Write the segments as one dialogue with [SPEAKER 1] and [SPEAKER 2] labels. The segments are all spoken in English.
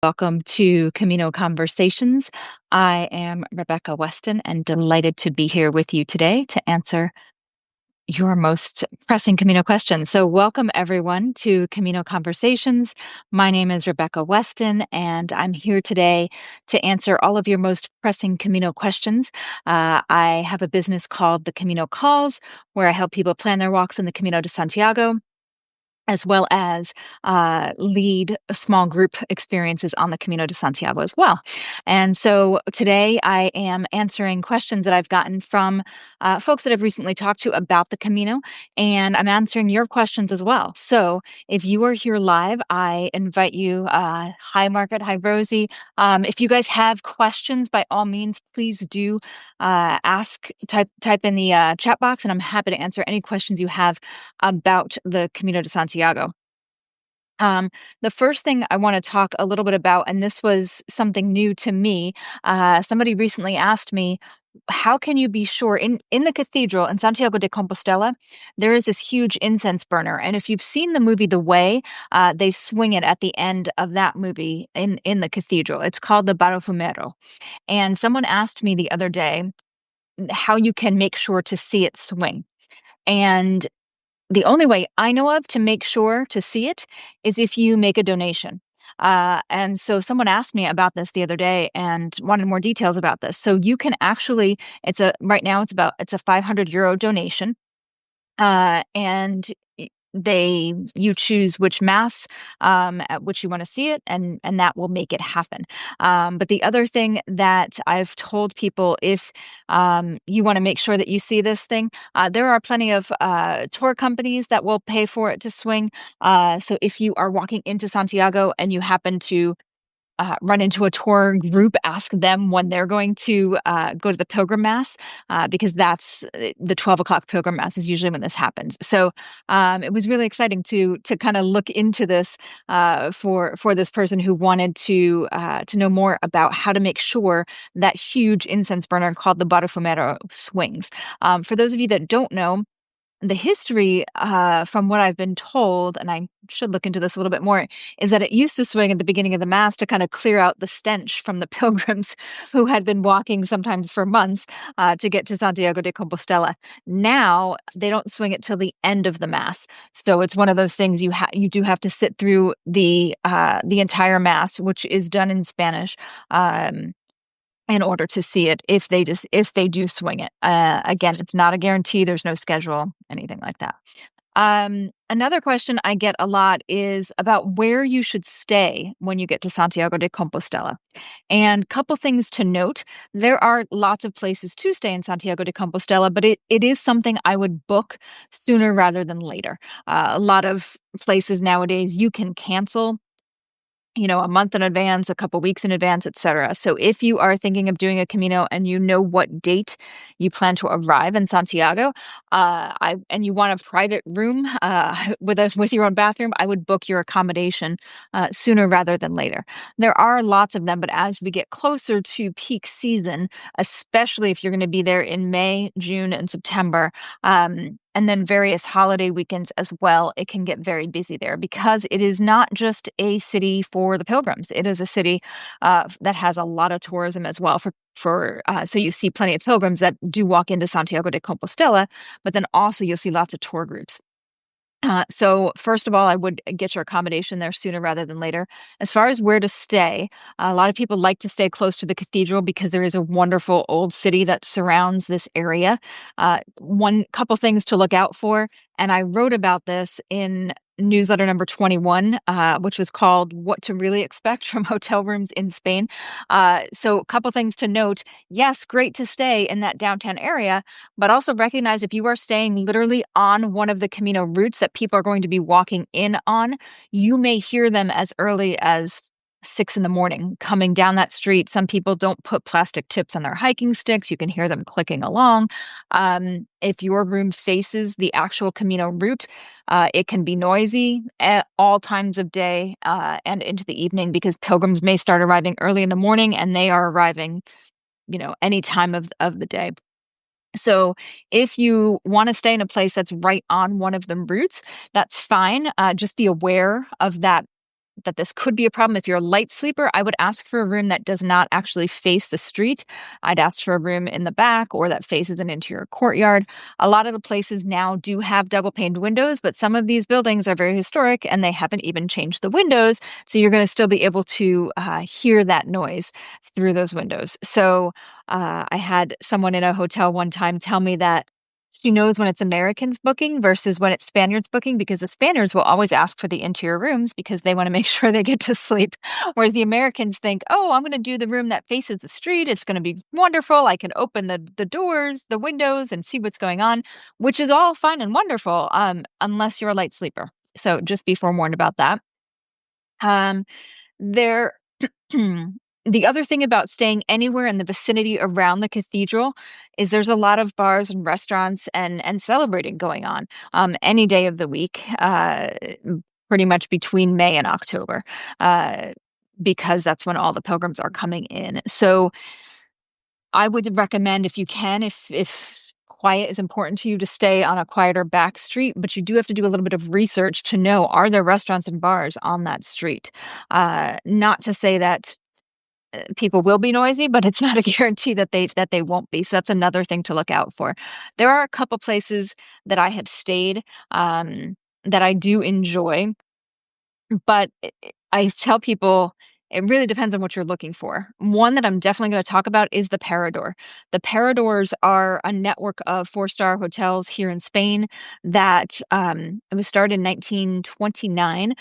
[SPEAKER 1] Welcome to Camino Conversations. I am Rebecca Weston and delighted to be here with you today to answer your most pressing Camino questions. So, welcome everyone to Camino Conversations. My name is Rebecca Weston, and I'm here today to answer all of your most pressing Camino questions. I have a business called the Camino Calls, where I help people plan their walks in the Camino de Santiago, as well as lead small group experiences on the Camino de Santiago as well. And so today I am answering questions that I've gotten from folks that I've recently talked to about the Camino, and I'm answering your questions as well. So if you are here live, I invite you, hi Margaret, hi Rosie. If you guys have questions, by all means, please do type in the chat box, and I'm happy to answer any questions you have about the Camino de Santiago. The first thing I want to talk a little bit about, and this was something new to me. Somebody recently asked me, how can you be sure in the cathedral in Santiago de Compostela, there is this huge incense burner. And if you've seen the movie The Way, they swing it at the end of that movie in the cathedral. It's called the Barofumero. And someone asked me the other day how you can make sure to see it swing. And the only way I know of to make sure to see it is if you make a donation. And so someone asked me about this the other day and wanted more details about this. So you can actually, right now it's a €500 donation. And you choose which mass at which you want to see it, and that will make it happen. But the other thing that I've told people, if you want to make sure that you see this thing, there are plenty of tour companies that will pay for it to swing. So if you are walking into Santiago and you happen to run into a tour group, ask them when they're going to go to the pilgrim mass, because that's the 12 o'clock pilgrim mass is usually when this happens. So it was really exciting to kind of look into this for this person who wanted to know more about how to make sure that huge incense burner called the Barofumero swings. For those of you that don't know, the history, from what I've been told, and I should look into this a little bit more, is that it used to swing at the beginning of the Mass to kind of clear out the stench from the pilgrims who had been walking sometimes for months to get to Santiago de Compostela. Now, they don't swing it till the end of the Mass. So it's one of those things you do have to sit through the entire Mass, which is done in Spanish. In order to see it, if they do swing it. Again, it's not a guarantee. There's no schedule, anything like that. Another question I get a lot is about where you should stay when you get to Santiago de Compostela. And couple things to note: there are lots of places to stay in Santiago de Compostela, but it is something I would book sooner rather than later. A lot of places nowadays you can cancel, a month in advance, a couple weeks in advance, etc. So if you are thinking of doing a Camino and you know what date you plan to arrive in Santiago, and you want a private room with your own bathroom, I would book your accommodation sooner rather than later. There are lots of them, but as we get closer to peak season, especially if you're going to be there in May, June, and September, and then various holiday weekends as well, it can get very busy there because it is not just a city for the pilgrims. It is a city that has a lot of tourism as well. So you see plenty of pilgrims that do walk into Santiago de Compostela, but then also you'll see lots of tour groups. So first of all, I would get your accommodation there sooner rather than later. As far as where to stay, a lot of people like to stay close to the cathedral because there is a wonderful old city that surrounds this area. One couple things to look out for, and I wrote about this in newsletter number 21, which was called What to Really Expect from Hotel Rooms in Spain. So a couple things to note. Yes, great to stay in that downtown area, but also recognize if you are staying literally on one of the Camino routes that people are going to be walking in on, you may hear them as early as 6 a.m. coming down that street. Some people don't put plastic tips on their hiking sticks. You can hear them clicking along. If your room faces the actual Camino route, it can be noisy at all times of day and into the evening because pilgrims may start arriving early in the morning and they are arriving, any time of the day. So if you want to stay in a place that's right on one of the routes, that's fine. Just be aware of that that this could be a problem. If you're a light sleeper, I would ask for a room that does not actually face the street. I'd ask for a room in the back or that faces an interior courtyard. A lot of the places now do have double paned windows, but some of these buildings are very historic and they haven't even changed the windows. So you're going to still be able to hear that noise through those windows. So I had someone in a hotel one time tell me that she knows when it's Americans booking versus when it's Spaniards booking, because the Spaniards will always ask for the interior rooms because they want to make sure they get to sleep. Whereas the Americans think, oh, I'm going to do the room that faces the street. It's going to be wonderful. I can open the doors, the windows, and see what's going on, which is all fine and wonderful, unless you're a light sleeper. So just be forewarned about that. There The other thing about staying anywhere in the vicinity around the cathedral is there's a lot of bars and restaurants and celebrating going on, any day of the week, pretty much between May and October, uh, because that's when all the pilgrims are coming in. So I would recommend, if you can, if quiet is important to you, to stay on a quieter back street, but you do have to do a little bit of research to know, are there restaurants and bars on that street? Not to say that people will be noisy, but it's not a guarantee that they won't be. So that's another thing to look out for. There are a couple places that I have stayed, that I do enjoy, but I tell people it really depends on what you're looking for. One that I'm definitely going to talk about is the Parador. The Paradors are a network of four-star hotels here in Spain that it was started in 1929.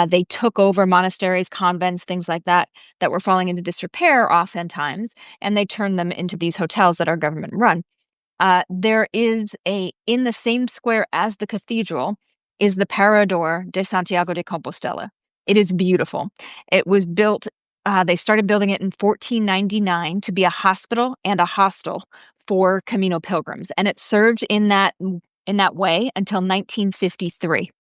[SPEAKER 1] They took over monasteries, convents, things like that that were falling into disrepair oftentimes, and they turned them into these hotels that are government run. There is in the same square as the cathedral is the Parador de Santiago de Compostela. It is beautiful. It was built, they started building it in 1499 to be a hospital and a hostel for Camino pilgrims. And it served in that way until 1953,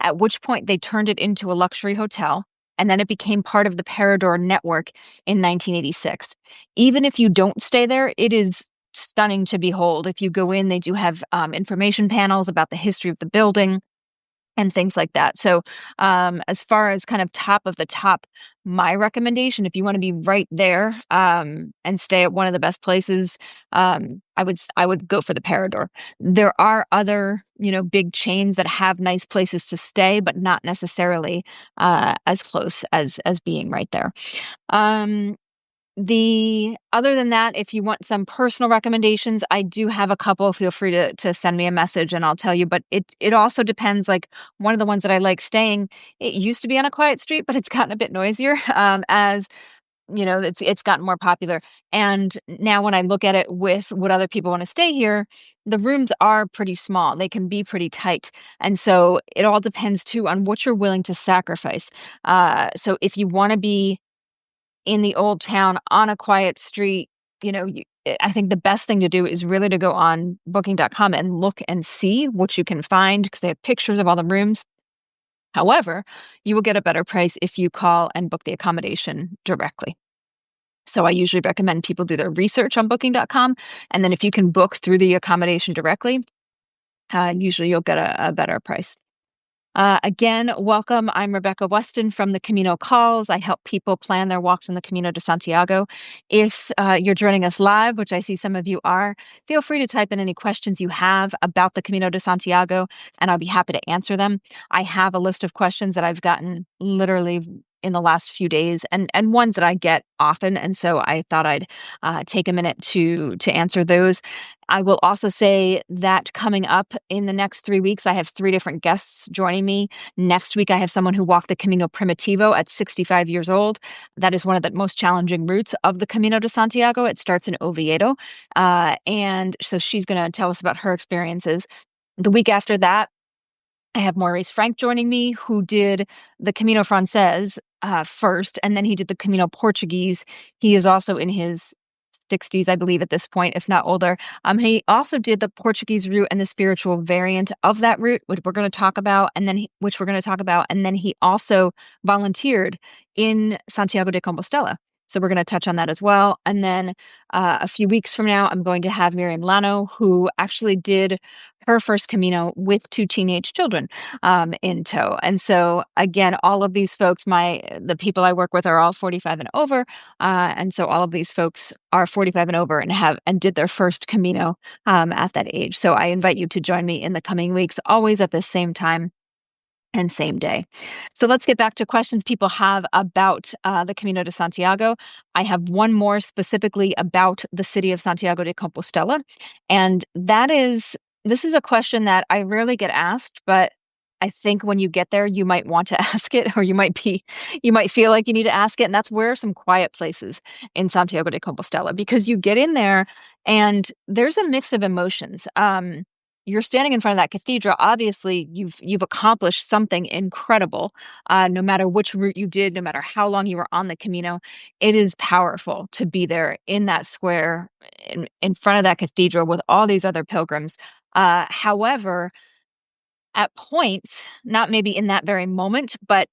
[SPEAKER 1] at which point they turned it into a luxury hotel. And then it became part of the Parador network in 1986. Even if you don't stay there, it is stunning to behold. If you go in, they do have information panels about the history of the building and things like that. So, as far as kind of top of the top, my recommendation, if you want to be right there, and stay at one of the best places, I would go for the Parador. There are other, big chains that have nice places to stay, but not necessarily as close as being right there. Um, the Other than that, if you want some personal recommendations, I do have a couple. Feel free to send me a message and I'll tell you. But it also depends. Like, one of the ones that I like staying, it used to be on a quiet street, but it's gotten a bit noisier, as it's gotten more popular. And now when I look at it with what other people want to stay here, the rooms are pretty small. They can be pretty tight. And so it all depends too on what you're willing to sacrifice. So if you want to be in the old town on a quiet street, I think the best thing to do is really to go on booking.com and look and see what you can find, because they have pictures of all the rooms. However, you will get a better price if you call and book the accommodation directly. So I usually recommend people do their research on booking.com. And then if you can book through the accommodation directly, usually you'll get a better price. Again, welcome. I'm Rebecca Weston from the Camino Calls. I help people plan their walks on the Camino de Santiago. If you're joining us live, which I see some of you are, feel free to type in any questions you have about the Camino de Santiago, and I'll be happy to answer them. I have a list of questions that I've gotten literally in the last few days, and ones that I get often, and so I thought I'd take a minute to answer those. I will also say that coming up in the next 3 weeks, I have 3 different guests joining me. Next week, I have someone who walked the Camino Primitivo at 65 years old. That is one of the most challenging routes of the Camino de Santiago. It starts in Oviedo, and so she's going to tell us about her experiences. The week after that, I have Maurice Frank joining me, who did the Camino Frances first, and then he did the Camino Portuguese. He is also in his 60s, I believe, at this point, if not older. He also did the Portuguese route and the spiritual variant of that route, which we're going to talk about, and then he also volunteered in Santiago de Compostela. So we're going to touch on that as well. And then a few weeks from now, I'm going to have Miriam Lano, who actually did her first Camino with two teenage children in tow. And so again, all of these folks, the people I work with are all 45 and over. And so all of these folks are 45 and over and did their first Camino at that age. So I invite you to join me in the coming weeks, always at the same time and same day. So let's get back to questions people have about the Camino de Santiago. I have one more specifically about the city of Santiago de Compostela. And this is a question that I rarely get asked, but I think when you get there, you might want to ask it, or you might feel like you need to ask it. And that's where some quiet places in Santiago de Compostela, because you get in there and there's a mix of emotions. You're standing in front of that cathedral. Obviously, you've accomplished something incredible. No matter which route you did, no matter how long you were on the Camino, it is powerful to be there in that square, in front of that cathedral with all these other pilgrims. However, at points, not maybe in that very moment, but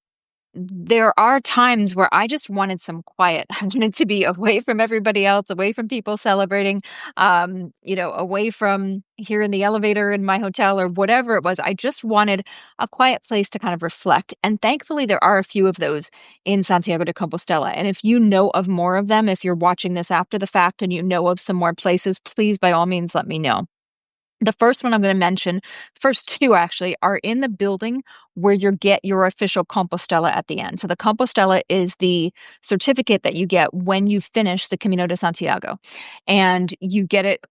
[SPEAKER 1] there are times where I just wanted some quiet. I wanted to be away from everybody else, away from people celebrating, away from here in the elevator in my hotel or whatever it was. I just wanted a quiet place to kind of reflect. And thankfully, there are a few of those in Santiago de Compostela. And if you know of more of them, if you're watching this after the fact and you know of some more places, please, by all means, let me know. The first one I'm going to mention, first two actually, are in the building where you get your official Compostela at the end. So the Compostela is the certificate that you get when you finish the Camino de Santiago, and you get it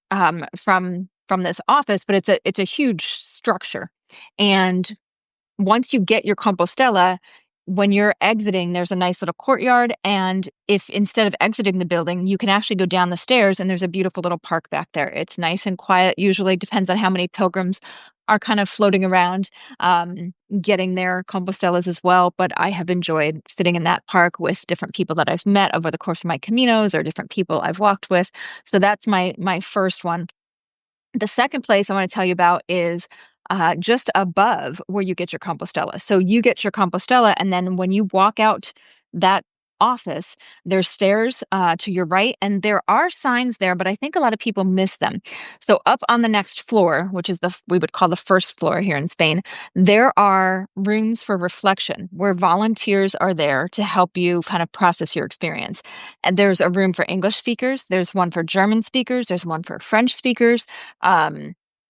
[SPEAKER 1] from this office. But it's a huge structure, and once you get your Compostela, when you're exiting, there's a nice little courtyard. And if instead of exiting the building, you can actually go down the stairs and there's a beautiful little park back there. It's nice and quiet. Usually depends on how many pilgrims are kind of floating around, getting their Compostelas as well. But I have enjoyed sitting in that park with different people that I've met over the course of my Caminos or different people I've walked with. So that's my first one. The second place I want to tell you about is just above where you get your Compostela. So you get your Compostela, and then when you walk out that office, there's stairs to your right, and there are signs there, but I think a lot of people miss them. So up on the next floor, which is we would call the first floor here in Spain, there are rooms for reflection where volunteers are there to help you kind of process your experience. And there's a room for English speakers, there's one for German speakers, there's one for French speakers.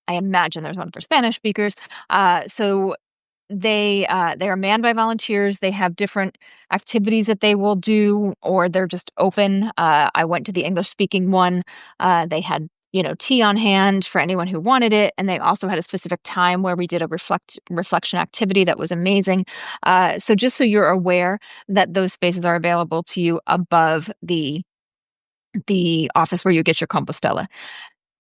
[SPEAKER 1] I imagine there's one for Spanish speakers. So they are manned by volunteers. They have different activities that they will do, or they're just open. I went to the English speaking one. They had tea on hand for anyone who wanted it, and they also had a specific time where we did a reflection activity that was amazing. So just so you're aware that those spaces are available to you above the office where you get your Compostela.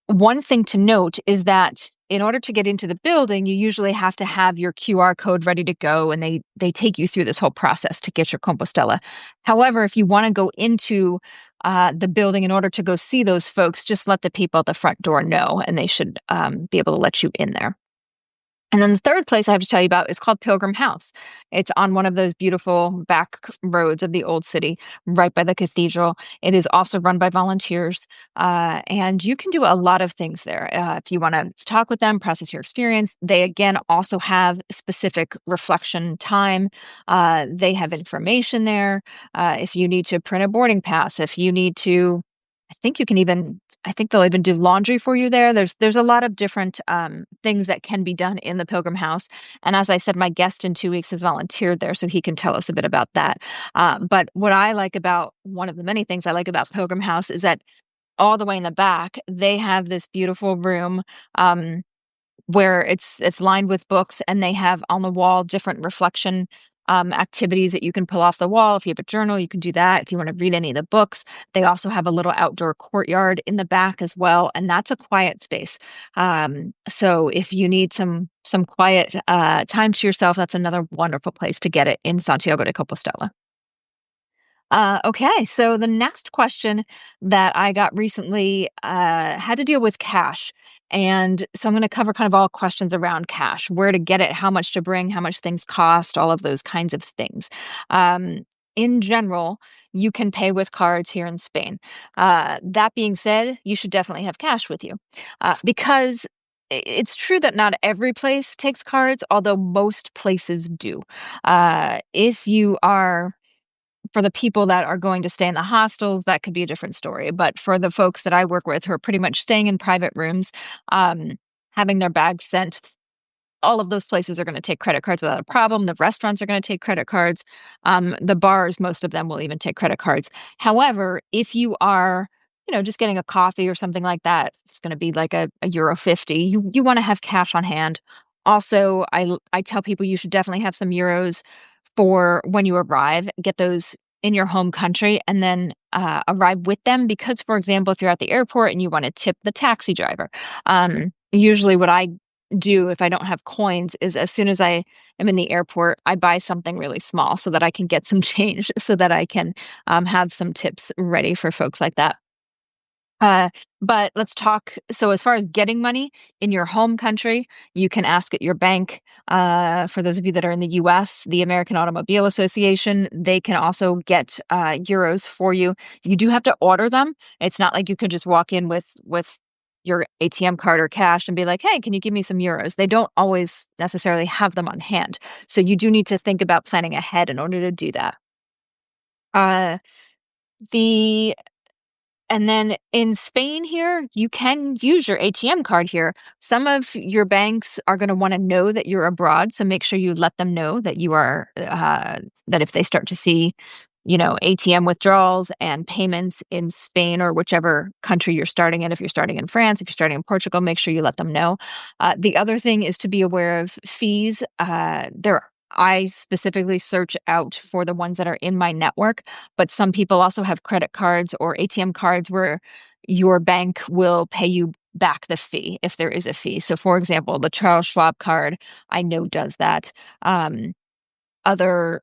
[SPEAKER 1] One thing to note is that in order to get into the building, you usually have to have your QR code ready to go, and they take you through this whole process to get your Compostela. However, if you want to go into the building in order to go see those folks, just let the people at the front door know, and they should be able to let you in there. And then the third place I have to tell you about is called Pilgrim House. It's on one of those beautiful back roads of the old city, right by the cathedral. It is also run by volunteers, and you can do a lot of things there. If you want to talk with them, process your experience, they again also have specific reflection time. They have information there. If you need to print a boarding pass, if you need to, I think they'll even do laundry for you there. There's a lot of different things that can be done in the Pilgrim House. And as I said, my guest in 2 weeks has volunteered there, so he can tell us a bit about that. But what I like about, one of the many things I like about Pilgrim House, is that all the way in the back, they have this beautiful room where it's lined with books, and they have on the wall different reflection activities that you can pull off the wall. If you have a journal, you can do that. If you want to read any of the books, they also have a little outdoor courtyard in the back as well, and that's a quiet space. So if you need some quiet time to yourself, that's another wonderful place to get it in Santiago de Compostela. Okay, so the next question that I got recently had to deal with cash. And so I'm going to cover kind of all questions around cash, where to get it, how much to bring, how much things cost, all of those kinds of things. in general, you can pay with cards here in Spain. That being said, you should definitely have cash with you because it's true that not every place takes cards, although most places do. If you are For the people that are going to stay in the hostels, that could be a different story. But for the folks that I work with who are pretty much staying in private rooms, um, having their bags sent, all of those places are going to take credit cards without a problem. The restaurants are going to take credit cards. The bars, most of them will even take credit cards. However, if you are, just getting a coffee or something like that, it's going to be like a euro 50. You want to have cash on hand. Also, I tell people you should definitely have some euros for when you arrive. Get those in your home country and then arrive with them. Because, for example, if you're at the airport and you want to tip the taxi driver, usually what I do if I don't have coins is as soon as I am in the airport, I buy something really small so that I can get some change so that I can have some tips ready for folks like that. Uh, but let's talk. So, as far as getting money in your home country, you can ask at your bank. For those of you that are in the US, the American Automobile Association, they can also get euros for you. You do have to order them. It's not like you could just walk in with your ATM card or cash and be like, "Hey, can you give me some euros?" They don't always necessarily have them on hand. So, you do need to think about planning ahead in order to do that. Uh, the And then in Spain here, you can use your ATM card here. Some of your banks are going to want to know that you're abroad, so make sure you let them know that you are that if they start to see, ATM withdrawals and payments in Spain or whichever country you're starting in. If you're starting in France, if you're starting in Portugal, make sure you let them know. The other thing is to be aware of fees. I specifically search out for the ones that are in my network, but some people also have credit cards or ATM cards where your bank will pay you back the fee if there is a fee. So, for example, the Charles Schwab card, I know does that. Um, other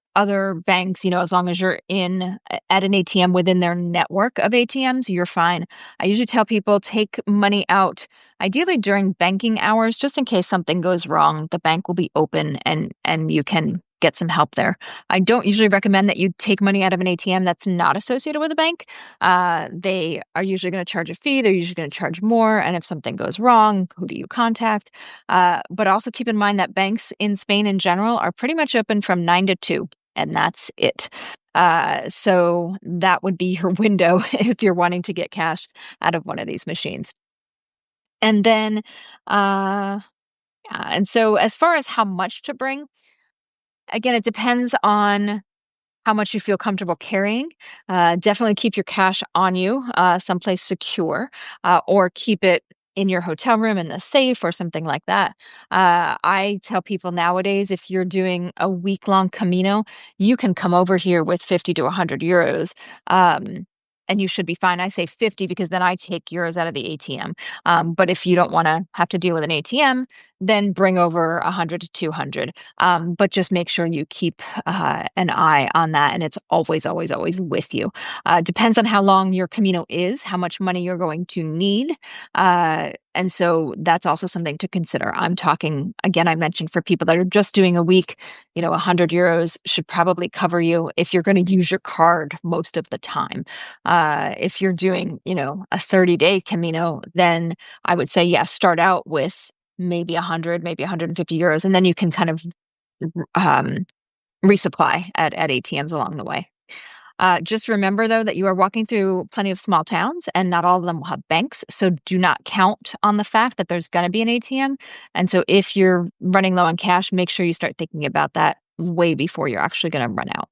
[SPEAKER 1] banks, as long as you're at an ATM within their network of ATMs, you're fine. I usually tell people take money out ideally during banking hours, just in case something goes wrong. The bank will be open and you can get some help there. I don't usually recommend that you take money out of an ATM that's not associated with a bank. They are usually going to charge a fee. They're usually going to charge more. And if something goes wrong, who do you contact? But also keep in mind that banks in Spain in general are pretty much open from 9 to 2, and that's it. So that would be your window if you're wanting to get cash out of one of these machines. And then, yeah, and so as far as how much to bring, again, it depends on how much you feel comfortable carrying. Definitely keep your cash on you, someplace secure, or keep it in your hotel room in the safe or something like that. I tell people nowadays, if you're doing a week-long Camino, you can come over here with 50 to 100 euros. And you should be fine. I say 50 because then I take euros out of the ATM. But if you don't want to have to deal with an ATM, then bring over 100 to 200. But just make sure you keep an eye on that, and it's always, always, always with you. Depends on how long your Camino is, how much money you're going to need. And so that's also something to consider. I'm talking, again, I mentioned for people that are just doing a week, 100 euros should probably cover you if you're going to use your card most of the time. If you're doing, a 30-day Camino, then I would say, yes, start out with maybe 100, maybe 150 euros, and then you can kind of um, resupply at ATMs along the way. Just remember, though, that you are walking through plenty of small towns and not all of them will have banks. So do not count on the fact that there's going to be an ATM. And so if you're running low on cash, make sure you start thinking about that way before you're actually going to run out.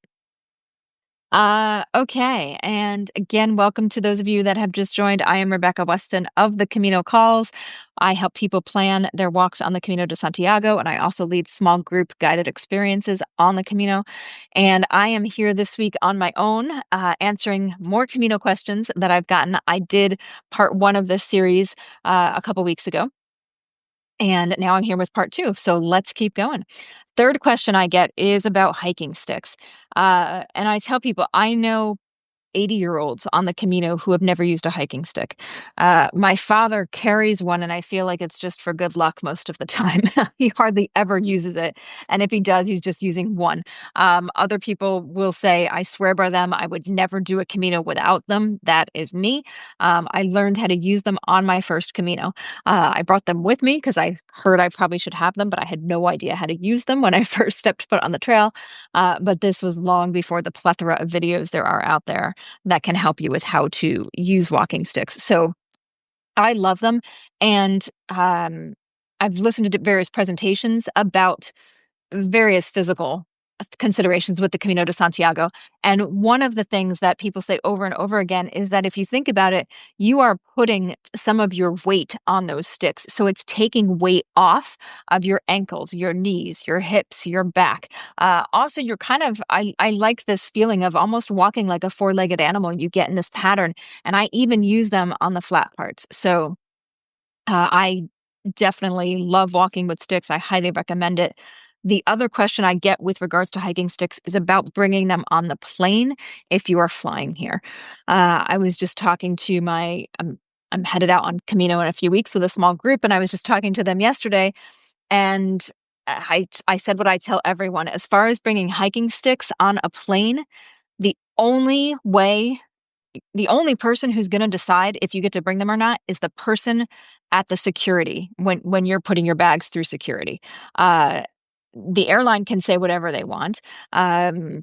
[SPEAKER 1] Okay. And again, welcome to those of you that have just joined. I am Rebecca Weston of the Camino Calls. I help people plan their walks on the Camino de Santiago, and I also lead small group guided experiences on the Camino. And I am here this week on my own, answering more Camino questions that I've gotten. I did part one of this series a couple weeks ago. And now I'm here with part two. So let's keep going. Third question I get is about hiking sticks. And I tell people, I know 80-year-olds on the Camino who have never used a hiking stick. My father carries one, and I feel like it's just for good luck most of the time. He hardly ever uses it. And if he does, he's just using one. Other people will say, I swear by them, I would never do a Camino without them. That is me. I learned how to use them on my first Camino. I brought them with me because I heard I probably should have them, but I had no idea how to use them when I first stepped foot on the trail. But this was long before the plethora of videos there are out there that can help you with how to use walking sticks. So I love them. And I've listened to various presentations about various physical considerations with the Camino de Santiago. And one of the things that people say over and over again is that if you think about it, you are putting some of your weight on those sticks. So it's taking weight off of your ankles, your knees, your hips, your back. Also, you're I like this feeling of almost walking like a four-legged animal. You get in this pattern. And I even use them on the flat parts. So I definitely love walking with sticks. I highly recommend it. The other question I get with regards to hiking sticks is about bringing them on the plane if you are flying here. I was just talking to I'm headed out on Camino in a few weeks with a small group, and I was just talking to them yesterday, and I said what I tell everyone. As far as bringing hiking sticks on a plane, the only way the only person who's going to decide if you get to bring them or not is the person at the security when you're putting your bags through security. Uh, the airline can say whatever they want.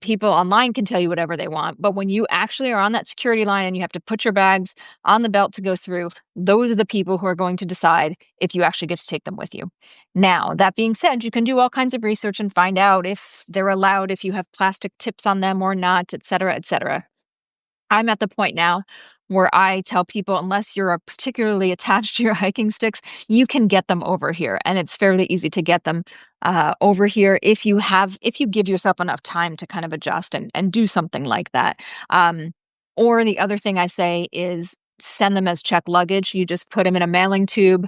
[SPEAKER 1] People online can tell you whatever they want. But when you actually are on that security line and you have to put your bags on the belt to go through, those are the people who are going to decide if you actually get to take them with you. Now, that being said, you can do all kinds of research and find out if they're allowed, if you have plastic tips on them or not, et cetera, et cetera. I'm at the point now where I tell people, unless you're particularly attached to your hiking sticks, you can get them over here, and it's fairly easy to get them over here if you give yourself enough time to kind of adjust and do something like that. Or the other thing I say is send them as check luggage. You just put them in a mailing tube,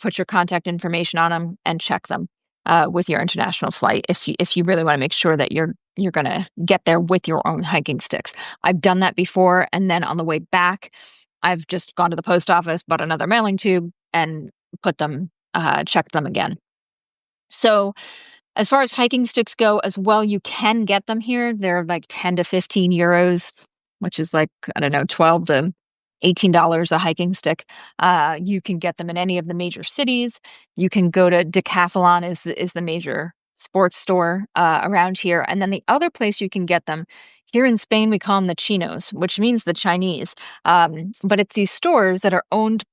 [SPEAKER 1] put your contact information on them, and check them with your international flight if you really want to make sure that you're going to get there with your own hiking sticks. I've done that before, and then on the way back, I've just gone to the post office, bought another mailing tube, and checked them again. So as far as hiking sticks go as well, you can get them here. They're like 10 to 15 euros, which is like, I don't know, 12 to $18 a hiking stick. You can get them in any of the major cities. You can go to Decathlon is the major sports store around here. And then the other place you can get them, here in Spain, we call them the chinos, which means the Chinese. But it's these stores that are owned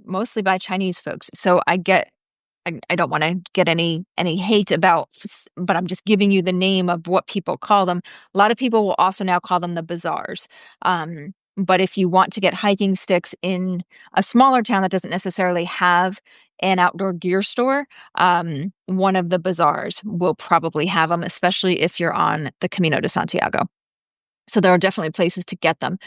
[SPEAKER 1] mostly by Chinese folks. So I don't want to get any hate but I'm just giving you the name of what people call them. A lot of people will also now call them the bazaars. But if you want to get hiking sticks in a smaller town that doesn't necessarily have an outdoor gear store, one of the bazaars will probably have them, especially if you're on the Camino de Santiago. So there are definitely places to get them.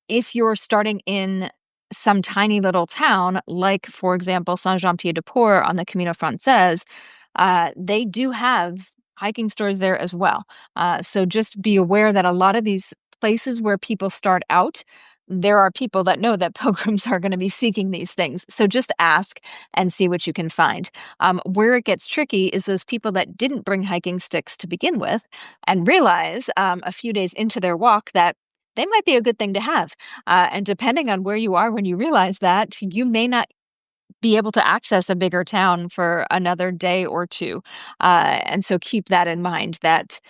[SPEAKER 1] If you're starting in some tiny little town, like, for example, Saint-Jean-Pied-de-Port on the Camino Frances, they do have hiking stores there as well. So just be aware that a lot of these places where people start out, there are people that know that pilgrims are going to be seeking these things. So just ask and see what you can find. Where it gets tricky is those people that didn't bring hiking sticks to begin with and realize a few days into their walk that they might be a good thing to have. And depending on where you are when you realize that, you may not be able to access a bigger town for another day or two. And so keep that in mind, that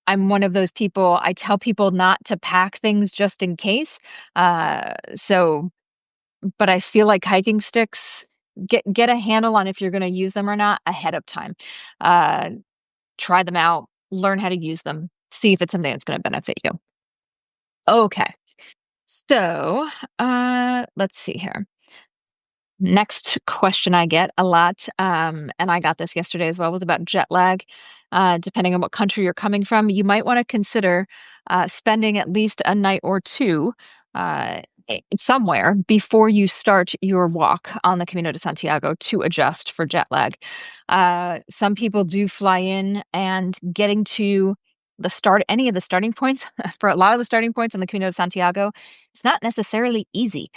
[SPEAKER 1] I'm one of those people, I tell people not to pack things just in case. But I feel like hiking sticks, get a handle on if you're going to use them or not ahead of time. Try them out, learn how to use them, see if it's something that's going to benefit you. Okay. So, let's see here. Next question I get a lot, and I got this yesterday as well, was about jet lag. Depending on what country you're coming from, you might want to consider spending at least a night or two somewhere before you start your walk on the Camino de Santiago to adjust for jet lag. Some people do fly in, and getting to any of the starting points for a lot of the starting points on the Camino de Santiago, it's not necessarily easy.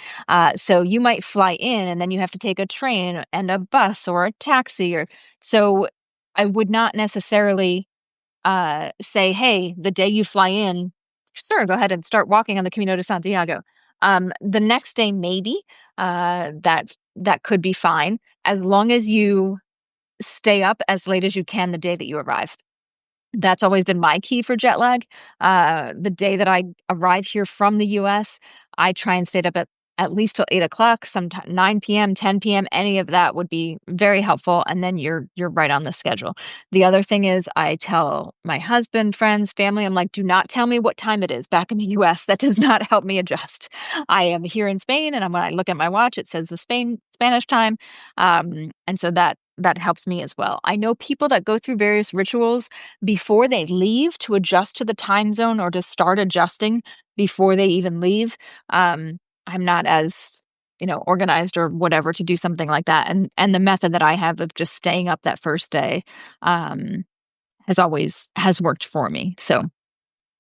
[SPEAKER 1] So you might fly in and then you have to take a train and a bus or a taxi, or so I would not necessarily say, hey, the day you fly in, sure, go ahead and start walking on the Camino de Santiago. The next day, maybe that could be fine, as long as you stay up as late as you can the day that you arrive. That's always been my key for jet lag. The day that I arrive here from the US, I try and stay up at least till 8 o'clock, sometime 9 p.m., 10 p.m., any of that would be very helpful. And then you're right on the schedule. The other thing is I tell my husband, friends, family, I'm like, do not tell me what time it is back in the US. That does not help me adjust. I am here in Spain, and when I look at my watch, it says the Spanish time. And so that helps me as well. I know people that go through various rituals before they leave to adjust to the time zone, or to start adjusting before they even leave. I'm not as, organized or whatever to do something like that. And the method that I have of just staying up that first day has worked for me. So,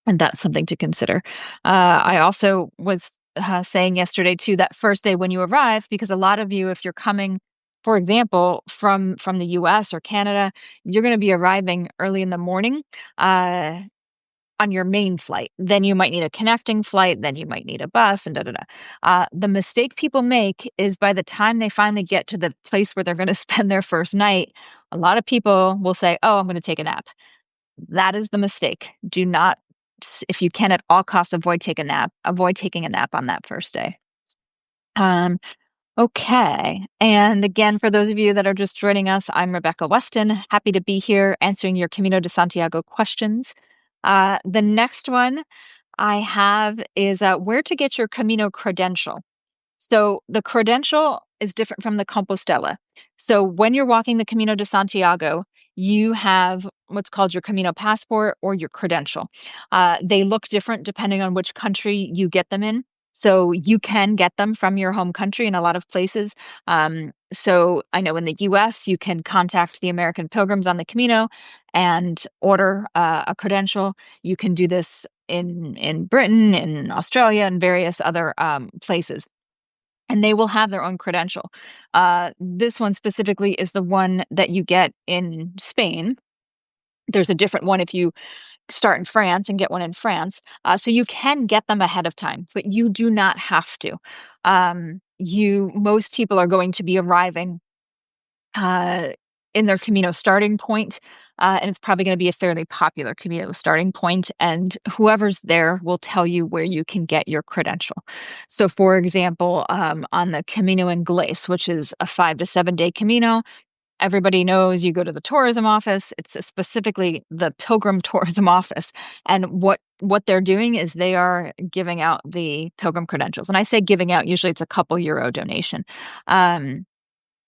[SPEAKER 1] and that's something to consider. I also was saying yesterday too, that first day when you arrive, because a lot of you, if you're coming, for example, from the US or Canada, you're going to be arriving early in the morning. On your main flight. Then you might need a connecting flight, then you might need a bus, and da da da. The mistake people make is, by the time they finally get to the place where they're going to spend their first night, a lot of people will say, oh, I'm going to take a nap. That is the mistake. Do not, if you can at all costs, avoid taking a nap on that first day. Okay. And again, for those of you that are just joining us, I'm Rebecca Weston. Happy to be here answering your Camino de Santiago questions. The next one I have is where to get your Camino credential. So the credential is different from the Compostela. So when you're walking the Camino de Santiago, you have what's called your Camino passport or your credential. They look different depending on which country you get them in. So you can get them from your home country in a lot of places. So I know in the US, you can contact the American Pilgrims on the Camino and order a credential. You can do this in Britain, in Australia, and various other places. And they will have their own credential. This one specifically is the one that you get in Spain. There's a different one if you start in France and get one in France. So you can get them ahead of time, but you do not have to. Most people are going to be arriving in their Camino starting point, and it's probably going to be a fairly popular Camino starting point, and whoever's there will tell you where you can get your credential. So, for example, on the Camino Inglés, which is a 5 to 7 day Camino, everybody knows you go to the tourism office. It's specifically the Pilgrim Tourism Office, and what they're doing is they are giving out the Pilgrim credentials. And I say giving out, usually it's a couple euro donation.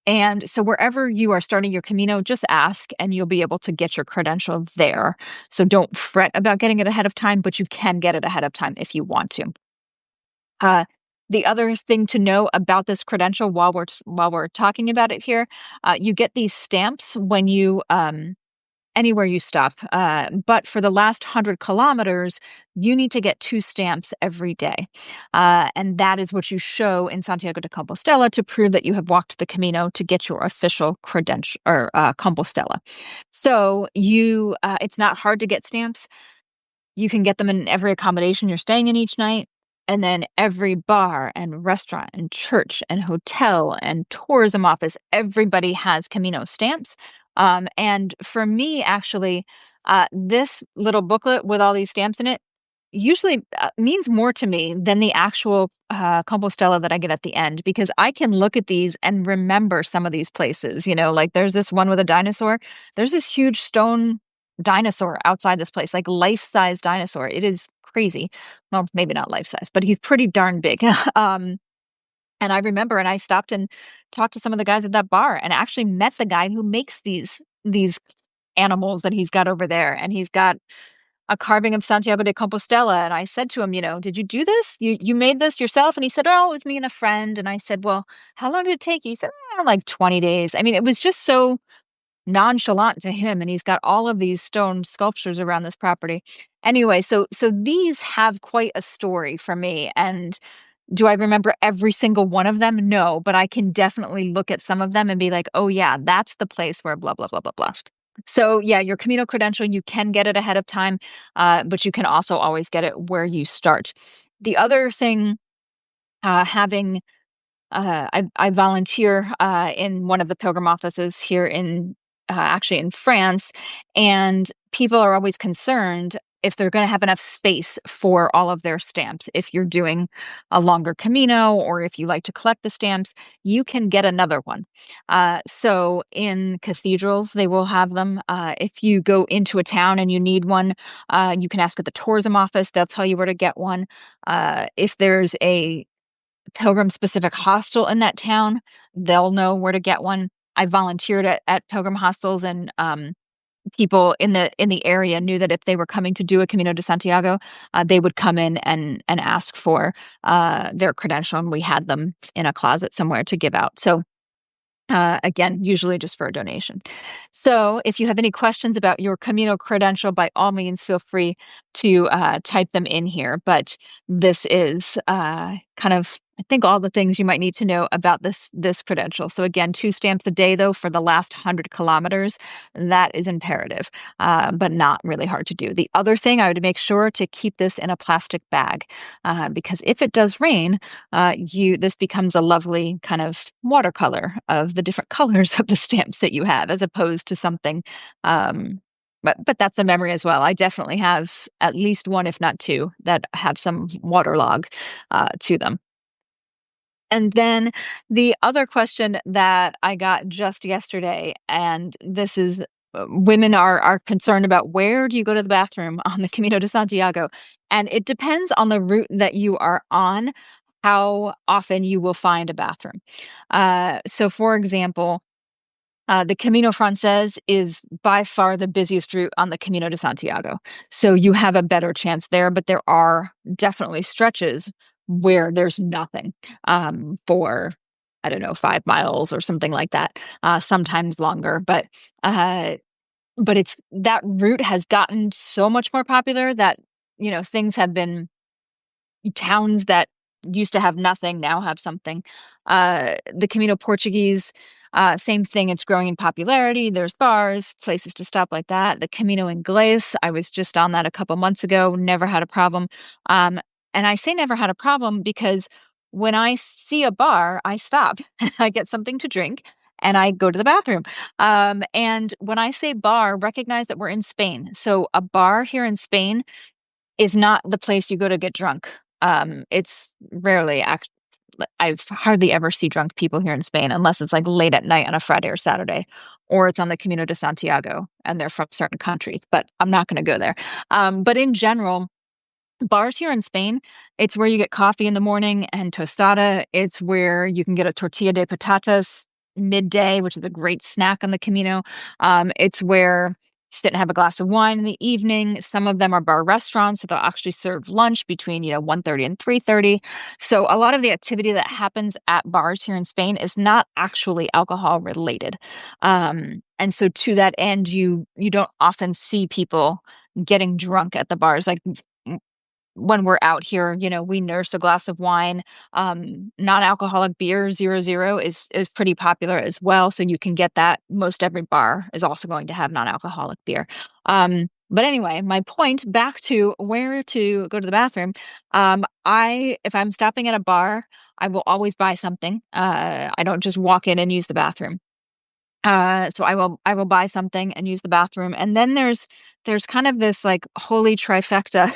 [SPEAKER 1] And so wherever you are starting your Camino, just ask and you'll be able to get your credential there. So don't fret about getting it ahead of time, but you can get it ahead of time if you want to. The other thing to know about this credential, while we're talking about it here, you get these stamps when you anywhere you stop. But for the last 100 kilometers, you need to get 2 stamps every day. And that is what you show in Santiago de Compostela to prove that you have walked the Camino to get your official credential, or Compostela. So it's not hard to get stamps. You can get them in every accommodation you're staying in each night. And then every bar and restaurant and church and hotel and tourism office, everybody has Camino stamps. And for me, actually, this little booklet with all these stamps in it usually means more to me than the actual Compostela that I get at the end, because I can look at these and remember some of these places. Like there's this one with a dinosaur. There's this huge stone dinosaur outside this place, like life-size dinosaur. It is crazy. Well, maybe not life-size, but he's pretty darn big. And I remember, and I stopped and talked to some of the guys at that bar, and actually met the guy who makes these animals that he's got over there. And he's got a carving of Santiago de Compostela. And I said to him, did you do this? You made this yourself? And he said, oh, it was me and a friend. And I said, well, how long did it take you? He said, like 20 days. I mean, it was just so nonchalant to him, and he's got all of these stone sculptures around this property. Anyway, so these have quite a story for me, and do I remember every single one of them? No, but I can definitely look at some of them and be like, "Oh, yeah, that's the place where blah, blah, blah, blah, blah." So, yeah, your Camino credential, you can get it ahead of time, but you can also always get it where you start. The other thing, having I volunteer in one of the pilgrim offices here in actually in France, and people are always concerned if they're going to have enough space for all of their stamps. If you're doing a longer Camino, or if you like to collect the stamps, you can get another one. So in cathedrals, they will have them. If you go into a town and you need one, you can ask at the tourism office. They'll tell you where to get one. If there's a pilgrim specific hostel in that town, they'll know where to get one. I volunteered at pilgrim hostels, and people in the area knew that if they were coming to do a Camino de Santiago, they would come in and ask for their credential, and we had them in a closet somewhere to give out. So again, usually just for a donation. So, if you have any questions about your Camino credential, by all means, feel free to type them in here. But this is kind of, I think, all the things you might need to know about this credential. So, again, 2 stamps a day, though, for the last 100 kilometers. That is imperative, but not really hard to do. The other thing, I would make sure to keep this in a plastic bag, because if it does rain, this becomes a lovely kind of watercolor of the different colors of the stamps that you have, as opposed to something. But that's a memory as well. I definitely have at least one, if not two, that have some waterlog to them. And then the other question that I got just yesterday, and this is women are concerned about, where do you go to the bathroom on the Camino de Santiago? And it depends on the route that you are on, how often you will find a bathroom. So, for example, the Camino Frances is by far the busiest route on the Camino de Santiago. So you have a better chance there, but there are definitely stretches where there's nothing for, I don't know, 5 miles or something like that, sometimes longer. But it's that route has gotten so much more popular that, things have been towns that used to have nothing now have something. The Camino Portuguese, same thing. It's growing in popularity. There's bars, places to stop like that. The Camino Inglés, I was just on that a couple months ago. Never had a problem. Um, and I say never had a problem because when I see a bar, I stop. I get something to drink. And I go to the bathroom. And when I say bar, recognize that we're in Spain. So a bar here in Spain is not the place you go to get drunk. It's rarely I've hardly ever see drunk people here in Spain, unless it's like late at night on a Friday or Saturday, or it's on the Camino de Santiago and they're from certain countries, but I'm not going to go there. But in general, bars here in Spain, it's where you get coffee in the morning and tostada. It's where you can get a tortilla de patatas midday, which is a great snack on the Camino. It's where you sit and have a glass of wine in the evening. Some of them are bar restaurants, so they'll actually serve lunch between 1:30 and 3:30. So a lot of the activity that happens at bars here in Spain is not actually alcohol related. And so to that end, you don't often see people getting drunk at the bars. Like when we're out here, we nurse a glass of wine. Non-alcoholic beer, 0.0, is pretty popular as well. So you can get that. Most every bar is also going to have non-alcoholic beer. But anyway, my point, back to where to go to the bathroom. If I'm stopping at a bar, I will always buy something. I don't just walk in and use the bathroom. So I will buy something and use the bathroom. And then there's kind of this like holy trifecta.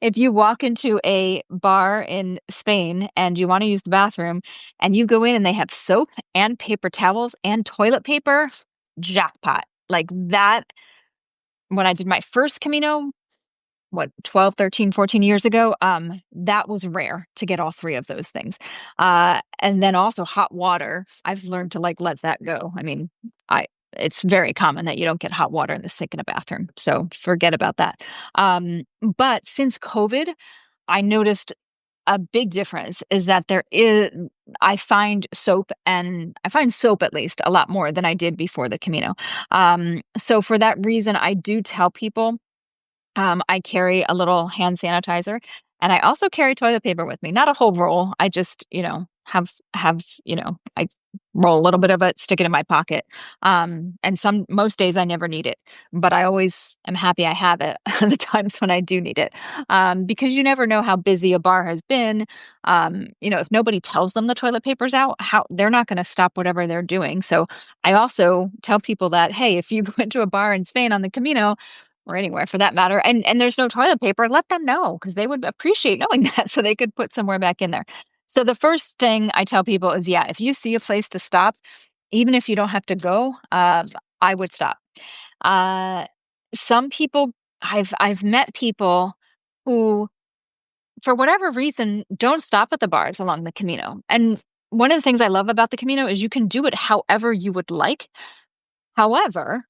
[SPEAKER 1] If you walk into a bar in Spain and you want to use the bathroom and you go in and they have soap and paper towels and toilet paper, jackpot. Like that, when I did my first Camino, 12, 13, 14 years ago, that was rare to get all three of those things. And then also hot water. I've learned to let that go. I mean, it's very common that you don't get hot water in the sink in a bathroom. So forget about that. But since COVID, I noticed a big difference is that I find soap at least a lot more than I did before the Camino. So for that reason, I do tell people I carry a little hand sanitizer, and I also carry toilet paper with me. Not a whole roll. I just, I roll a little bit of it, stick it in my pocket. And most days I never need it, but I always am happy I have it the times when I do need it. Because you never know how busy a bar has been. If nobody tells them the toilet paper's out, how they're not going to stop whatever they're doing. So I also tell people that, hey, if you go into a bar in Spain on the Camino, or anywhere for that matter, and there's no toilet paper, let them know because they would appreciate knowing that so they could put somewhere back in there. So the first thing I tell people is, yeah, if you see a place to stop, even if you don't have to go, I would stop. Uh, some people, I've met people who, for whatever reason, don't stop at the bars along the Camino. And one of the things I love about the Camino is you can do it however you would like. However,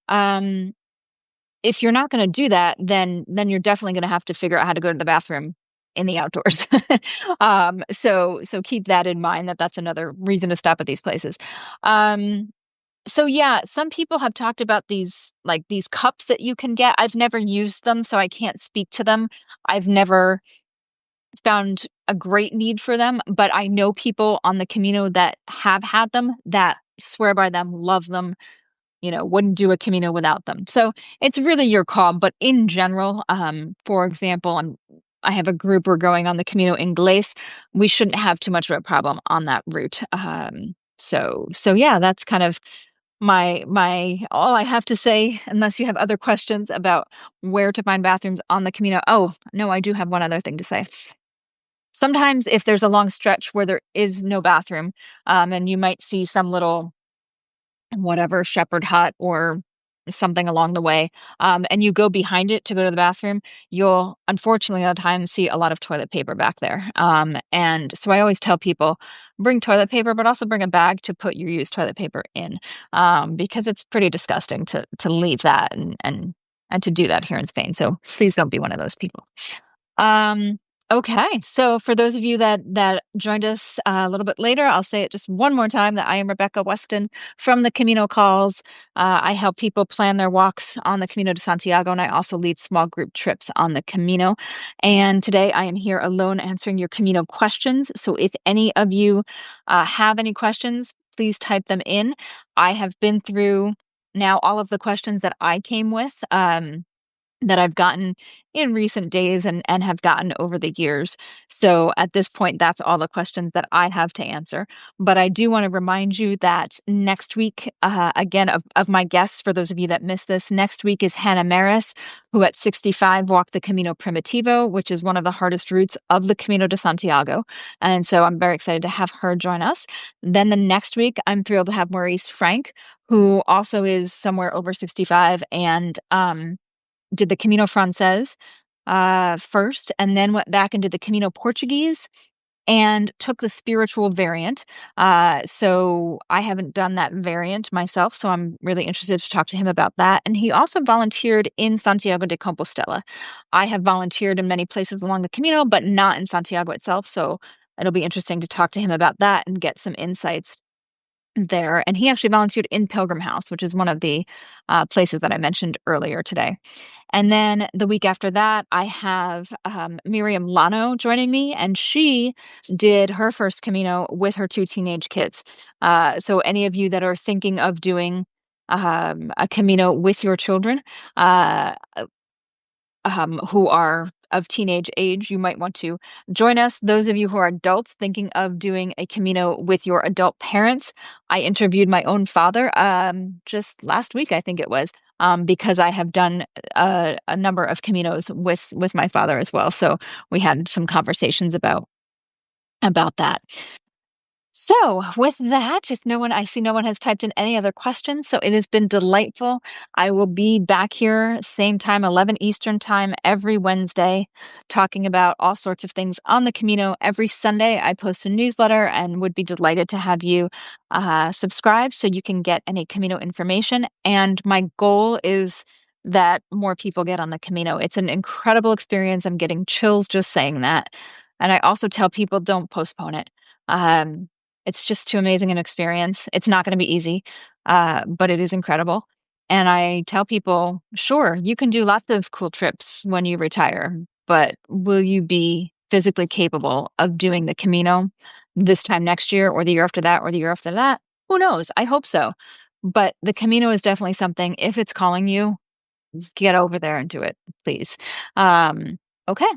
[SPEAKER 1] if you're not going to do that, then you're definitely going to have to figure out how to go to the bathroom in the outdoors. So keep that in mind, that's another reason to stop at these places. So yeah, some people have talked about these cups that you can get. I've never used them, so I can't speak to them. I've never found a great need for them, but I know people on the Camino that have had them, that swear by them, love them, wouldn't do a Camino without them. So it's really your call. But in general, for example, I have a group we're going on the Camino Inglés. We shouldn't have too much of a problem on that route. So yeah, that's kind of my all I have to say, unless you have other questions about where to find bathrooms on the Camino. Oh, no, I do have one other thing to say. Sometimes if there's a long stretch where there is no bathroom, and you might see some little whatever shepherd hut or something along the way, and you go behind it to go to the bathroom, you'll unfortunately at times see a lot of toilet paper back there. And so I always tell people, bring toilet paper, but also bring a bag to put your used toilet paper in, because it's pretty disgusting to leave that and to do that here in Spain. So please don't be one of those people. Um, okay, so for those of you that joined us a little bit later, I'll say it just one more time that I am Rebecca Weston from the Camino Calls. I help people plan their walks on the Camino de Santiago, and I also lead small group trips on the Camino. And today I am here alone answering your Camino questions. So if any of you have any questions, please type them in. I have been through now all of the questions that I came with. That I've gotten in recent days and have gotten over the years. So at this point, that's all the questions that I have to answer. But I do want to remind you that next week, again, of my guests, for those of you that missed this, next week is Hannah Maris, who at 65 walked the Camino Primitivo, which is one of the hardest routes of the Camino de Santiago. And so I'm very excited to have her join us. Then the next week, I'm thrilled to have Maurice Frank, who also is somewhere over 65 and did the Camino Francés first, and then went back and did the Camino Portuguese and took the spiritual variant. So I haven't done that variant myself, so I'm really interested to talk to him about that. And he also volunteered in Santiago de Compostela. I have volunteered in many places along the Camino, but not in Santiago itself. So it'll be interesting to talk to him about that and get some insights there. And he actually volunteered in Pilgrim House, which is one of the places that I mentioned earlier today. And then the week after that, I have Miriam Lano joining me, and she did her first Camino with her 2 teenage kids. So any of you that are thinking of doing a Camino with your children, who are of teenage age, you might want to join us. Those of you who are adults thinking of doing a Camino with your adult parents, I interviewed my own father just last week, I think it was, because I have done a number of Caminos with my father as well. So we had some conversations about that. So with that, I see no one has typed in any other questions. So it has been delightful. I will be back here same time, 11 Eastern time, every Wednesday, talking about all sorts of things on the Camino. Every Sunday, I post a newsletter and would be delighted to have you subscribe so you can get any Camino information. And my goal is that more people get on the Camino. It's an incredible experience. I'm getting chills just saying that. And I also tell people don't postpone it. Um, it's just too amazing an experience. It's not going to be easy, but it is incredible. And I tell people, sure, you can do lots of cool trips when you retire, but will you be physically capable of doing the Camino this time next year or the year after that or the year after that? Who knows? I hope so. But the Camino is definitely something, if it's calling you, get over there and do it, please. Okay.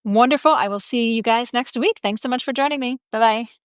[SPEAKER 1] Wonderful. I will see you guys next week. Thanks so much for joining me. Bye bye.